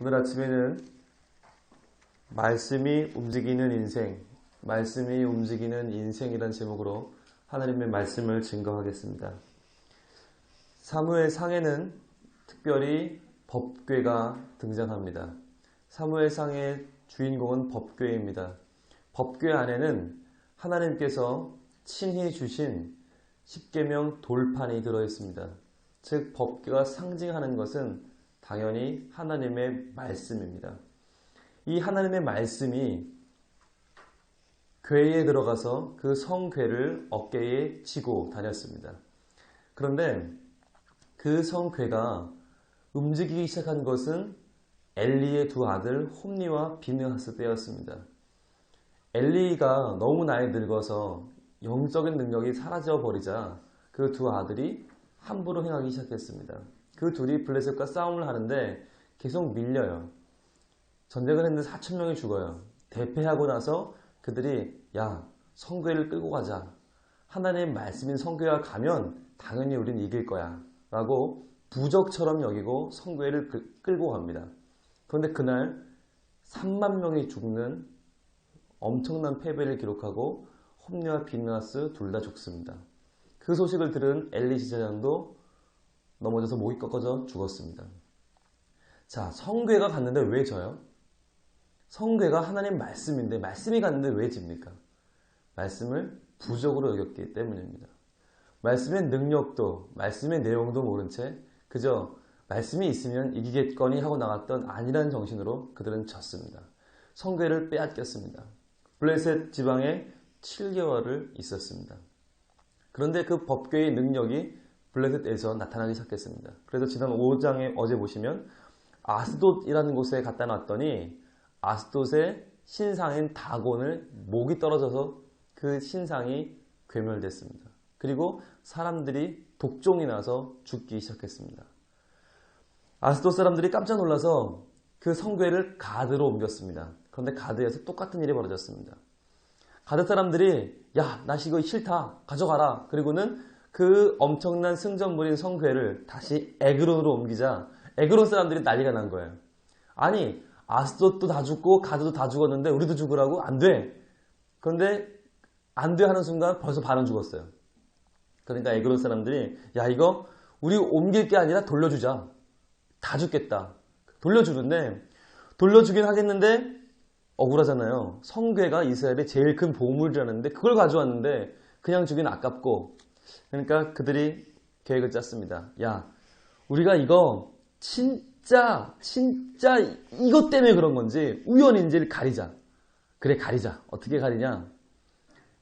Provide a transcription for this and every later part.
오늘 아침에는 말씀이 움직이는 인생, 말씀이 움직이는 인생이라는 제목으로 하나님의 말씀을 증거하겠습니다. 사무엘상에는 특별히 법궤가 등장합니다. 사무엘상의 주인공은 법궤입니다. 법궤 안에는 하나님께서 친히 주신 십계명 돌판이 들어있습니다. 즉 법궤가 상징하는 것은 당연히 하나님의 말씀입니다. 이 하나님의 말씀이 궤에 들어가서 그 성궤를 어깨에 지고 다녔습니다. 그런데 그 성궤가 움직이기 시작한 것은 엘리의 두 아들 홈니와 비느하스 때였습니다. 엘리가 너무 나이 늙어서 영적인 능력이 사라져 버리자 그 두 아들이 함부로 행하기 시작했습니다. 그 둘이 블레셋과 싸움을 하는데 계속 밀려요. 전쟁을 했는데 4,000명이 죽어요. 대패하고 나서 그들이 야, 성궤를 끌고 가자. 하나님의 말씀인 성궤가 가면 당연히 우린 이길 거야 라고 부적처럼 여기고 성궤를 끌고 갑니다. 그런데 그날 3만 명이 죽는 엄청난 패배를 기록하고 홈리와 비느하스 둘 다 죽습니다. 그 소식을 들은 엘리 제사장도 넘어져서 목이 꺾어져 죽었습니다. 자, 성궤가 갔는데 왜 져요? 성궤가 하나님 말씀인데 말씀이 갔는데 왜 집니까? 말씀을 부적으로 여겼기 때문입니다. 말씀의 능력도 말씀의 내용도 모른 채 그저 말씀이 있으면 이기겠거니 하고 나갔던 아니란 정신으로 그들은 졌습니다. 성궤를 빼앗겼습니다. 블레셋 지방에 7개월을 있었습니다. 그런데 그 법궤의 능력이 블레셋에서 나타나기 시작했습니다. 그래서 지난 5장에 어제 보시면 아스돗이라는 곳에 갖다 놨더니 아스돗의 신상인 다곤을 목이 떨어져서 그 신상이 괴멸됐습니다. 그리고 사람들이 독종이 나서 죽기 시작했습니다. 아스돗 사람들이 깜짝 놀라서 그 성궤를 가드로 옮겼습니다. 그런데 가드에서 똑같은 일이 벌어졌습니다. 가드 사람들이 야, 나 이거 싫다. 가져가라. 그리고는 그 엄청난 승전물인 성궤를 다시 에그론으로 옮기자 에그론 사람들이 난리가 난 거예요. 아니, 아스돗도 다 죽고 가드도 다 죽었는데 우리도 죽으라고? 안 돼. 그런데 안 돼 하는 순간 벌써 반은 죽었어요. 그러니까 에그론 사람들이 야, 이거 우리 옮길 게 아니라 돌려주자. 다 죽겠다. 돌려주는데 돌려주긴 하겠는데 억울하잖아요. 성궤가 이스라엘의 제일 큰 보물이라는데 그걸 가져왔는데 그냥 주긴 아깝고 그러니까 그들이 계획을 짰습니다. 야, 우리가 이거 진짜 이것 때문에 그런 건지 우연인지를 가리자. 그래, 가리자. 어떻게 가리냐?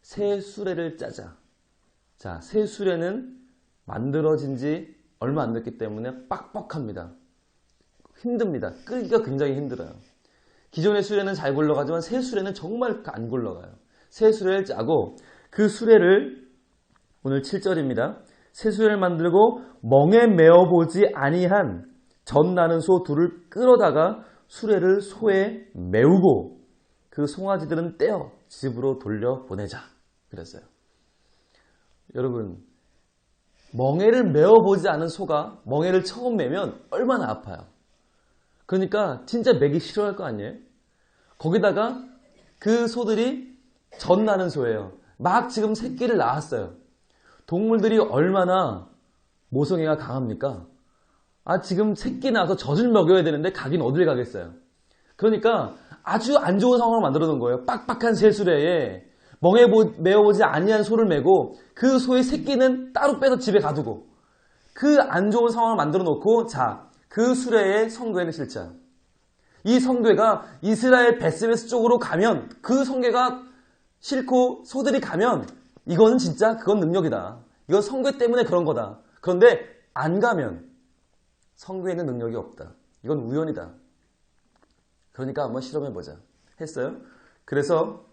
새 수레를 짜자. 자, 새 수레는 만들어진 지 얼마 안 됐기 때문에 빡빡합니다. 힘듭니다. 끌기가 굉장히 힘들어요. 기존의 수레는 잘 굴러가지만 새 수레는 정말 안 굴러가요. 새 수레를 짜고 그 수레를 오늘 7절입니다. 새 수레를 만들고 멍에 메어보지 아니한 젖 나는 소 둘을 끌어다가 수레를 소에 메우고 그 송아지들은 떼어 집으로 돌려보내자. 그랬어요. 여러분, 멍에를 메어보지 않은 소가 멍에를 처음 메면 얼마나 아파요. 그러니까 진짜 매기 싫어할 거 아니에요? 거기다가 그 소들이 젖 나는 소예요. 막 지금 새끼를 낳았어요. 동물들이 얼마나 모성애가 강합니까? 아, 지금 새끼 낳아서 젖을 먹여야 되는데 가긴 어딜 가겠어요. 그러니까 아주 안 좋은 상황을 만들어 놓은 거예요. 빡빡한 새수레에 멍에 메어보지 아니한 소를 메고 그 소의 새끼는 따로 빼서 집에 가두고 그 안 좋은 상황을 만들어 놓고 자, 그 수레에 성궤는 실자. 이 성궤가 이스라엘 베스메스 쪽으로 가면 그 성궤가 싫고 소들이 가면 이거는 진짜 그건 능력이다. 이건 성궤 때문에 그런 거다. 그런데 안 가면 성궤에는 능력이 없다. 이건 우연이다. 그러니까 한번 실험해보자. 했어요. 그래서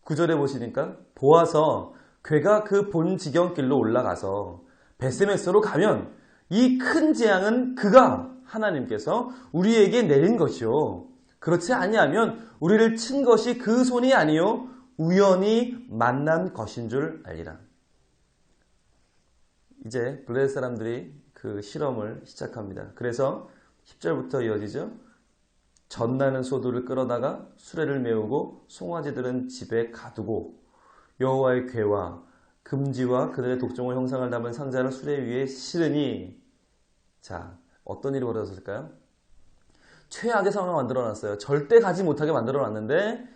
9절에 보시니까 보아서 궤가 그 본 지경길로 올라가서 베스메스로 가면 이 큰 재앙은 그가 하나님께서 우리에게 내린 것이요. 그렇지 아니하면 우리를 친 것이 그 손이 아니요 우연히 만난 것인 줄 알리라. 이제 블레셋 사람들이 그 실험을 시작합니다. 그래서 10절부터 이어지죠. 전나는 소들을 끌어다가 수레를 메우고 송아지들은 집에 가두고 여호와의 궤와 금지와 그들의 독종을 형상을 담은 상자를 수레 위에 실으니 자 어떤 일이 벌어졌을까요? 최악의 상황을 만들어놨어요. 절대 가지 못하게 만들어놨는데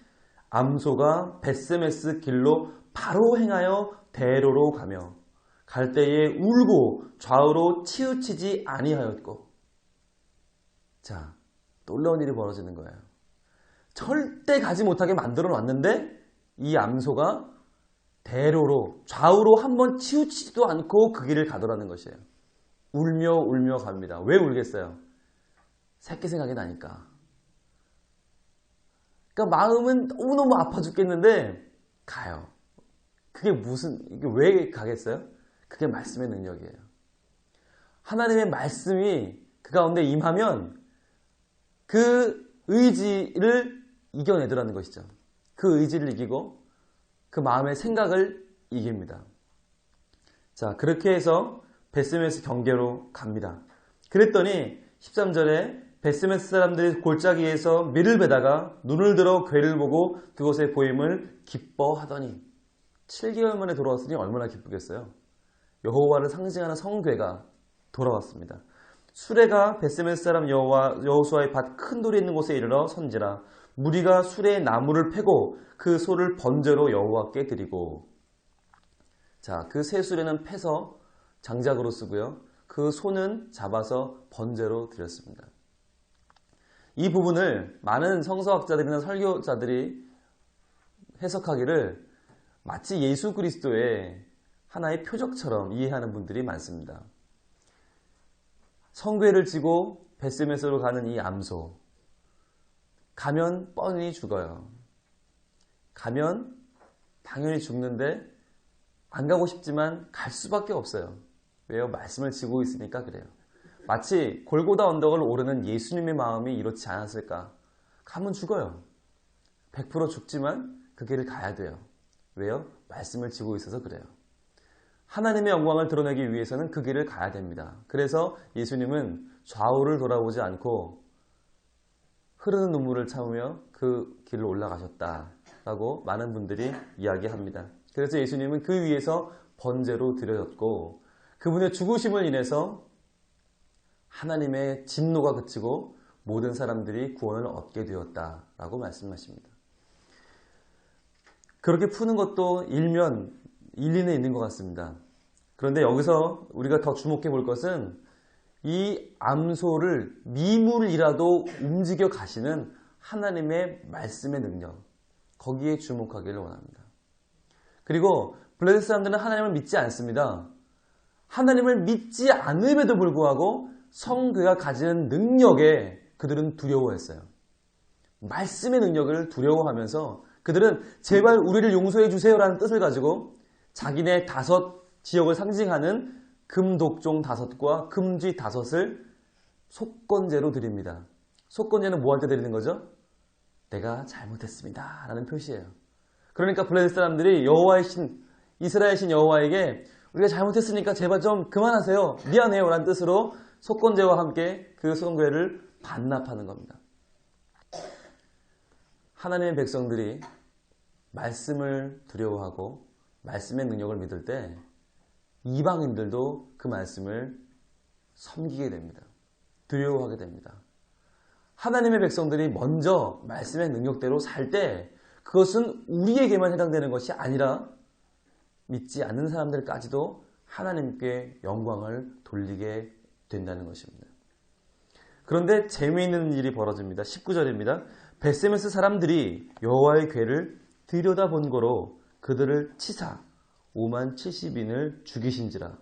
암소가 벳세메스 길로 바로 행하여 대로로 가며 갈 때에 울고 좌우로 치우치지 아니하였고 자 놀라운 일이 벌어지는 거예요. 절대 가지 못하게 만들어놨는데 이 암소가 대로로 좌우로 한번 치우치지도 않고 그 길을 가더라는 것이에요. 울며 울며 갑니다. 왜 울겠어요? 새끼 생각이 나니까. 그러니까 마음은 너무너무 아파 죽겠는데 가요. 이게 왜 가겠어요? 그게 말씀의 능력이에요. 하나님의 말씀이 그 가운데 임하면 그 의지를 이겨내더라는 것이죠. 그 의지를 이기고 그 마음의 생각을 이깁니다. 자, 그렇게 해서 벳세메스 경계로 갑니다. 그랬더니 13절에 벳세메스 사람들이 골짜기에서 밀을 베다가 눈을 들어 궤를 보고 그것의 보임을 기뻐하더니 7개월 만에 돌아왔으니 얼마나 기쁘겠어요. 여호와를 상징하는 성궤가 돌아왔습니다. 수레가 벳세메스 사람 여호수아의 밭 큰 돌이 있는 곳에 이르러 선지라 무리가 수레에 나무를 패고 그 소를 번제로 여호와께 드리고 자, 그 새 수레는 패서 장작으로 쓰고요. 그 소는 잡아서 번제로 드렸습니다. 이 부분을 많은 성서학자들이나 설교자들이 해석하기를 마치 예수 그리스도의 하나의 표적처럼 이해하는 분들이 많습니다. 성궤를 지고 벳세메스로 가는 이 암소 가면 뻔히 죽어요. 가면 당연히 죽는데 안 가고 싶지만 갈 수밖에 없어요. 왜요? 말씀을 지고 있으니까 그래요. 마치 골고다 언덕을 오르는 예수님의 마음이 이렇지 않았을까? 가면 죽어요. 100% 죽지만 그 길을 가야 돼요. 왜요? 말씀을 지고 있어서 그래요. 하나님의 영광을 드러내기 위해서는 그 길을 가야 됩니다. 그래서 예수님은 좌우를 돌아보지 않고 흐르는 눈물을 참으며 그 길로 올라가셨다라고 많은 분들이 이야기합니다. 그래서 예수님은 그 위에서 번제로 드려졌고 그분의 죽으심을 인해서 하나님의 진노가 그치고 모든 사람들이 구원을 얻게 되었다라고 말씀하십니다. 그렇게 푸는 것도 일리는 있는 것 같습니다. 그런데 여기서 우리가 더 주목해 볼 것은 이 암소를 미물이라도 움직여 가시는 하나님의 말씀의 능력, 거기에 주목하기를 원합니다. 그리고 블레셋 사람들은 하나님을 믿지 않습니다. 하나님을 믿지 않음에도 불구하고 성궤가 가지는 능력에 그들은 두려워했어요. 말씀의 능력을 두려워하면서 그들은 제발 우리를 용서해 주세요라는 뜻을 가지고 자기네 5 지역을 상징하는 금독종 5과 금쥐 5을 속건제로 드립니다. 속건제는 뭐 할 때 드리는 거죠? 내가 잘못했습니다 라는 표시예요. 그러니까 블레셋 사람들이 여호와의 신, 이스라엘 신 여호와에게 우리가 잘못했으니까 제발 좀 그만하세요. 미안해요 라는 뜻으로 속건제와 함께 그 성궤를 반납하는 겁니다. 하나님의 백성들이 말씀을 두려워하고 말씀의 능력을 믿을 때 이방인들도 그 말씀을 섬기게 됩니다. 두려워하게 됩니다. 하나님의 백성들이 먼저 말씀의 능력대로 살 때 그것은 우리에게만 해당되는 것이 아니라 믿지 않는 사람들까지도 하나님께 영광을 돌리게 된다는 것입니다. 그런데 재미있는 일이 벌어집니다. 19절입니다. 벳세메스 사람들이 여호와의 궤를 들여다본 거로 그들을 치사 5만 70인을 죽이신지라.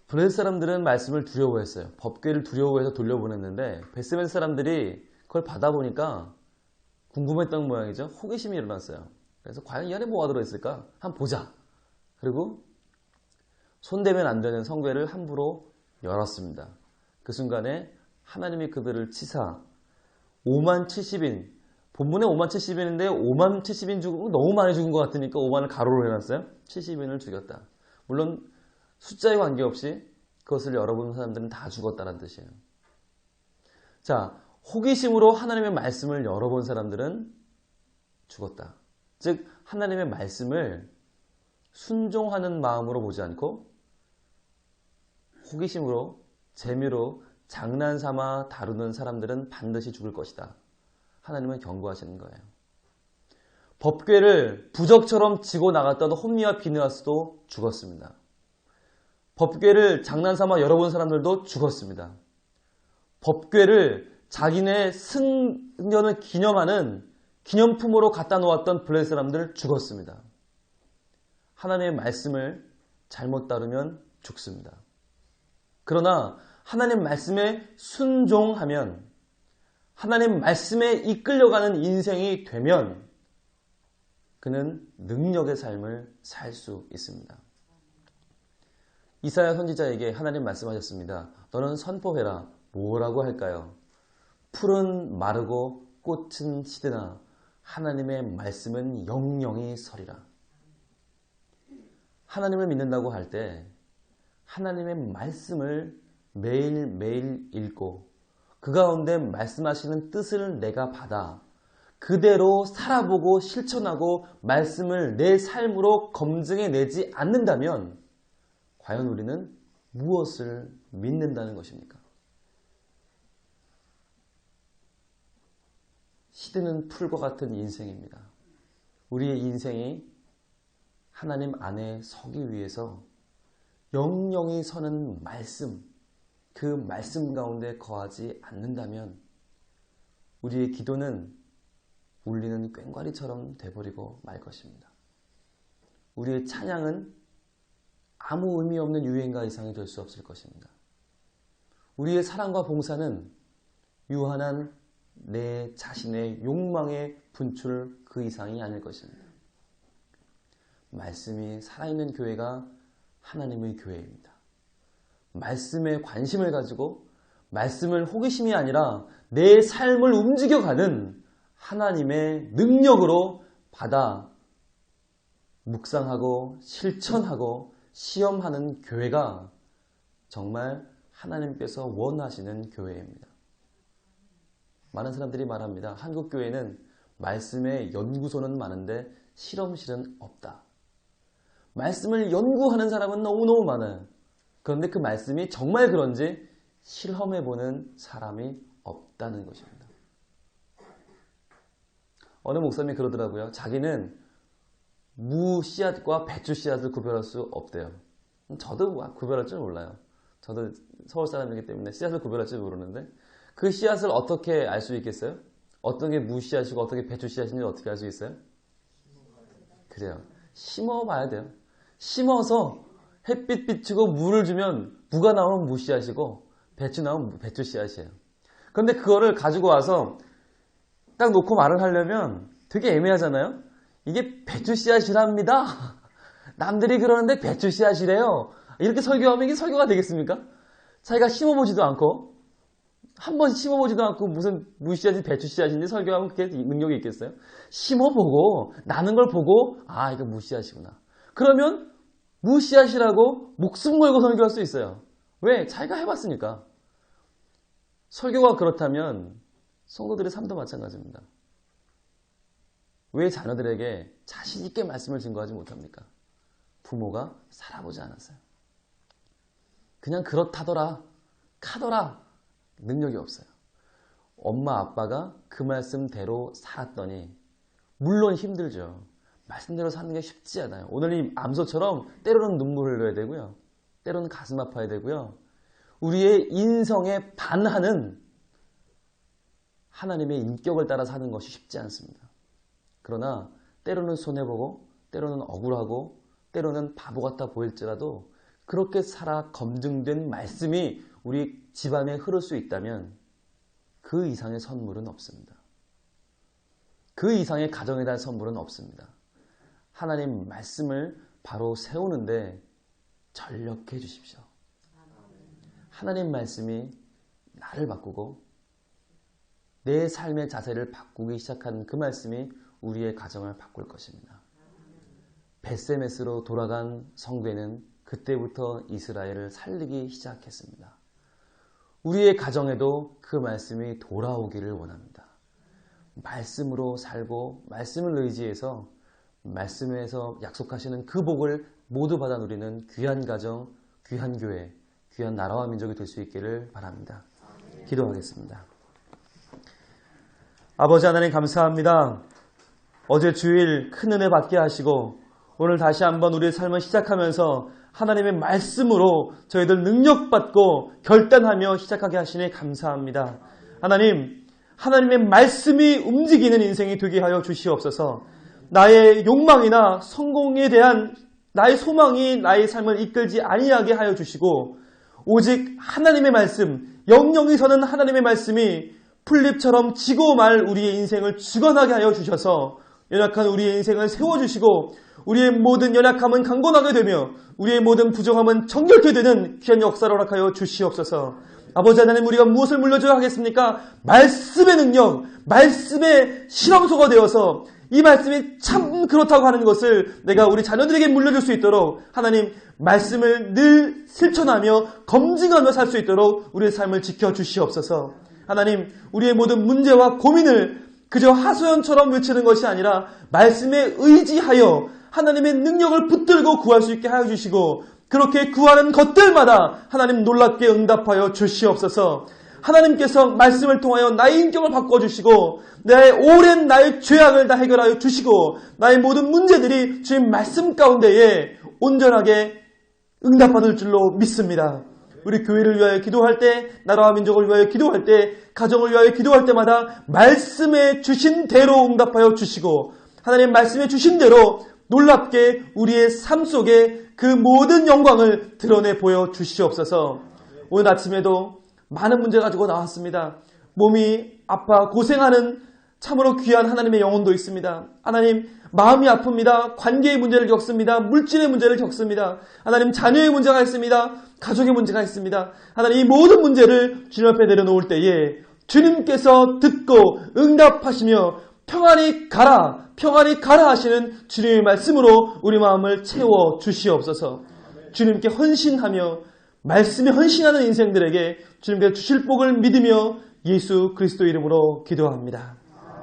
블레셋 사람들은 말씀을 두려워했어요. 법궤를 두려워해서 돌려보냈는데 벳세메스 사람들이 그걸 받아보니까 궁금했던 모양이죠. 호기심이 일어났어요. 그래서 과연 이 안에 뭐가 들어있을까? 한번 보자. 그리고 손대면 안 되는 성궤를 함부로 열었습니다. 그 순간에 하나님이 그들을 치사 5만 70인, 본문에 5만 70인인데 5만 70인 죽은 너무 많이 죽은 것 같으니까 5만을 가로로 해놨어요. 70인을 죽였다. 물론 숫자에 관계없이 그것을 열어본 사람들은 다 죽었다는 뜻이에요. 자, 호기심으로 하나님의 말씀을 열어본 사람들은 죽었다. 즉 하나님의 말씀을 순종하는 마음으로 보지 않고 호기심으로 재미로 장난삼아 다루는 사람들은 반드시 죽을 것이다. 하나님은 경고하시는 거예요. 법궤를 부적처럼 지고 나갔던 홈리와 비느하스도 죽었습니다. 법궤를 장난삼아 열어본 사람들도 죽었습니다. 법궤를 자기네 승년을 기념하는 기념품으로 갖다 놓았던 블레 사람들 죽었습니다. 하나님의 말씀을 잘못 따르면 죽습니다. 그러나 하나님 말씀에 순종하면 하나님 말씀에 이끌려가는 인생이 되면 그는 능력의 삶을 살 수 있습니다. 이사야 선지자에게 하나님 말씀하셨습니다. 너는 선포해라. 뭐라고 할까요? 풀은 마르고 꽃은 시드나 하나님의 말씀은 영영이 서리라. 하나님을 믿는다고 할 때 하나님의 말씀을 매일매일 읽고 그 가운데 말씀하시는 뜻을 내가 받아 그대로 살아보고 실천하고 말씀을 내 삶으로 검증해내지 않는다면 과연 우리는 무엇을 믿는다는 것입니까? 시드는 풀과 같은 인생입니다. 우리의 인생이 하나님 안에 서기 위해서 영영이 서는 말씀, 그 말씀 가운데 거하지 않는다면 우리의 기도는 울리는 꽹과리처럼 돼버리고 말 것입니다. 우리의 찬양은 아무 의미 없는 유행가 이상이 될 수 없을 것입니다. 우리의 사랑과 봉사는 유한한 내 자신의 욕망의 분출 그 이상이 아닐 것입니다. 말씀이 살아있는 교회가 하나님의 교회입니다. 말씀에 관심을 가지고 말씀을 호기심이 아니라 내 삶을 움직여가는 하나님의 능력으로 받아 묵상하고 실천하고 시험하는 교회가 정말 하나님께서 원하시는 교회입니다. 많은 사람들이 말합니다. 한국 교회는 말씀의 연구소는 많은데 실험실은 없다. 말씀을 연구하는 사람은 너무너무 많아요. 그런데 그 말씀이 정말 그런지 실험해보는 사람이 없다는 것입니다. 어느 목사님이 그러더라고요. 자기는 무 씨앗과 배추 씨앗을 구별할 수 없대요. 저도 구별할 줄 몰라요. 저도 서울 사람이기 때문에 씨앗을 구별할 줄 모르는데 그 씨앗을 어떻게 알 수 있겠어요? 어떤 게 무 씨앗이고 어떤 게 배추 씨앗인지 어떻게 알 수 있어요? 그래요. 심어봐야 돼요. 심어서 햇빛 비추고 물을 주면 무가 나오면 무 씨앗이고 배추 나오면 배추 씨앗이에요. 그런데 그거를 가지고 와서 딱 놓고 말을 하려면 되게 애매하잖아요. 이게 배추 씨앗이랍니다. 남들이 그러는데 배추 씨앗이래요. 이렇게 설교하면 이게 설교가 되겠습니까? 자기가 심어보지도 않고 한 번 심어보지도 않고 무슨 무 씨앗이 배추 씨앗인지 설교하면 그게 능력이 있겠어요? 심어보고 나는 걸 보고 아 이거 무 씨앗이구나. 그러면 무 씨앗이라고 목숨 걸고 설교할 수 있어요. 왜? 자기가 해봤으니까. 설교가 그렇다면 성도들의 삶도 마찬가지입니다. 왜 자녀들에게 자신 있게 말씀을 증거하지 못합니까? 부모가 살아보지 않았어요. 그냥 그렇다더라, 카더라 능력이 없어요. 엄마 아빠가 그 말씀대로 살았더니 물론 힘들죠. 말씀대로 사는 게 쉽지 않아요. 오늘 이 암소처럼 때로는 눈물 흘려야 되고요. 때로는 가슴 아파야 되고요. 우리의 인성의 반하는 하나님의 인격을 따라 사는 것이 쉽지 않습니다. 그러나 때로는 손해보고 때로는 억울하고 때로는 바보 같아 보일지라도 그렇게 살아 검증된 말씀이 우리 집안에 흐를 수 있다면 그 이상의 선물은 없습니다. 그 이상의 가정에 대한 선물은 없습니다. 하나님 말씀을 바로 세우는데 전력해 주십시오. 하나님 말씀이 나를 바꾸고 내 삶의 자세를 바꾸기 시작한 그 말씀이 우리의 가정을 바꿀 것입니다. 벳세메스로 돌아간 성궤는 그때부터 이스라엘을 살리기 시작했습니다. 우리의 가정에도 그 말씀이 돌아오기를 원합니다. 말씀으로 살고 말씀을 의지해서 말씀에서 약속하시는 그 복을 모두 받아 누리는 귀한 가정, 귀한 교회, 귀한 나라와 민족이 될 수 있기를 바랍니다. 기도하겠습니다. 아버지 하나님 감사합니다. 어제 주일 큰 은혜 받게 하시고 오늘 다시 한번 우리의 삶을 시작하면서 하나님의 말씀으로 저희들 능력받고 결단하며 시작하게 하시니 감사합니다. 하나님의 말씀이 움직이는 인생이 되게 하여 주시옵소서. 나의 욕망이나 성공에 대한 나의 소망이 나의 삶을 이끌지 아니하게 하여 주시고 오직 하나님의 말씀, 영영이 서는 하나님의 말씀이 풀잎처럼 지고 말 우리의 인생을 주관하게 하여 주셔서 연약한 우리의 인생을 세워주시고 우리의 모든 연약함은 강건하게 되며 우리의 모든 부정함은 정결케 되는 귀한 역사를 허락하여 주시옵소서. 아버지 하나님, 우리가 무엇을 물려줘야 하겠습니까? 말씀의 능력, 말씀의 실험소가 되어서 이 말씀이 참 그렇다고 하는 것을 내가 우리 자녀들에게 물려줄 수 있도록 하나님 말씀을 늘 실천하며 검증하며 살 수 있도록 우리의 삶을 지켜주시옵소서. 하나님, 우리의 모든 문제와 고민을 그저 하소연처럼 외치는 것이 아니라 말씀에 의지하여 하나님의 능력을 붙들고 구할 수 있게 하여 주시고 그렇게 구하는 것들마다 하나님 놀랍게 응답하여 주시옵소서. 하나님께서 말씀을 통하여 나의 인격을 바꿔주시고 나의 오랜 나의 죄악을 다 해결하여 주시고 나의 모든 문제들이 주님 말씀 가운데에 온전하게 응답받을 줄로 믿습니다. 우리 교회를 위하여 기도할 때, 나라와 민족을 위하여 기도할 때, 가정을 위하여 기도할 때마다 말씀에 주신 대로 응답하여 주시고 하나님 말씀에 주신 대로 놀랍게 우리의 삶 속에 그 모든 영광을 드러내 보여 주시옵소서. 오늘 아침에도 많은 문제 가지고 나왔습니다. 몸이 아파 고생하는 참으로 귀한 하나님의 영혼도 있습니다. 하나님, 마음이 아픕니다. 관계의 문제를 겪습니다. 물질의 문제를 겪습니다. 하나님, 자녀의 문제가 있습니다. 가족의 문제가 있습니다. 하나님, 이 모든 문제를 주님 앞에 내려놓을 때에 주님께서 듣고 응답하시며 평안히 가라 하시는 주님의 말씀으로 우리 마음을 채워 주시옵소서. 주님께 헌신하며 말씀에 헌신하는 인생들에게 주님께서 주실 복을 믿으며 예수 그리스도 이름으로 기도합니다.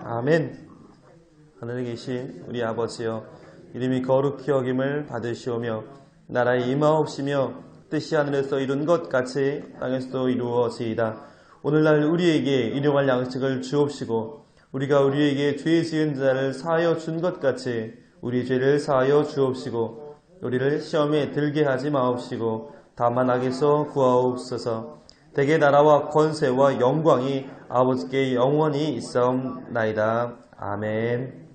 아멘. 하늘에 계신 우리 아버지여, 이름이 거룩히 여김을 받으시오며 나라의 임하옵시며 뜻이 하늘에서 이룬 것 같이 땅에서도 이루어지이다. 오늘날 우리에게 일용할 양식을 주옵시고 우리가 우리에게 죄 지은 자를 사하여 준 것 같이 우리 죄를 사하여 주옵시고 우리를 시험에 들게 하지 마옵시고 다만 악에서 구하옵소서. 대개 나라와 권세와 영광이 아버지께 영원히 있사옵나이다. 아멘.